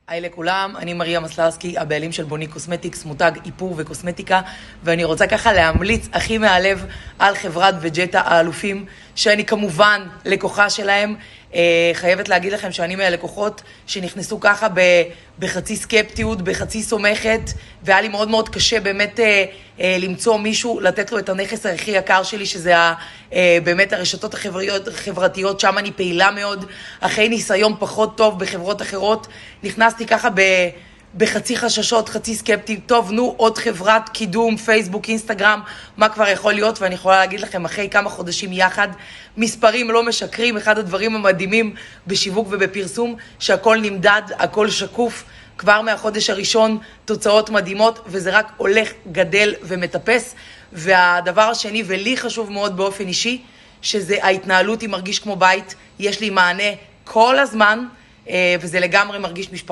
היי לכולם, אני מריה מסלרסקי, הבעלים של בוני קוסמטיקס, מותג איפור וקוסמטיקה, ואני רוצה ככה להמליץ הכי מהלב על חברת וג'טה האלופים, שאני כמובן לקוחה שלהם. חייבת להגיד לכם שאני מהלקוחות שנכנסו ככה בחצי סקפטיות, בחצי סומכת, והיה לי מאוד מאוד קשה באמת למצוא מישהו, לתת לו את הנכס הכי יקר שלי, שזה באמת הרשתות החברתיות, שם אני פעילה מאוד, אחרי ניסיון פחות טוב בחברות אחרות, נכנסתי ככה בחצי חששות, חצי סקפטי, טוב, נו, עוד חברת קידום, פייסבוק, אינסטגרם, מה כבר יכול להיות? ואני יכולה להגיד לכם, אחרי כמה חודשים יחד, מספרים לא משקרים, אחד הדברים המדהימים בשיווק ובפרסום, שהכל נמדד, הכל שקוף, כבר מהחודש הראשון, תוצאות מדהימות, וזה רק הולך, גדל ומטפס. והדבר השני, ולי חשוב מאוד באופן אישי, שזה ההתנהלות היא מרגיש כמו בית, יש לי מענה כל הזמן, וזה לגמרי מרגיש משפחה.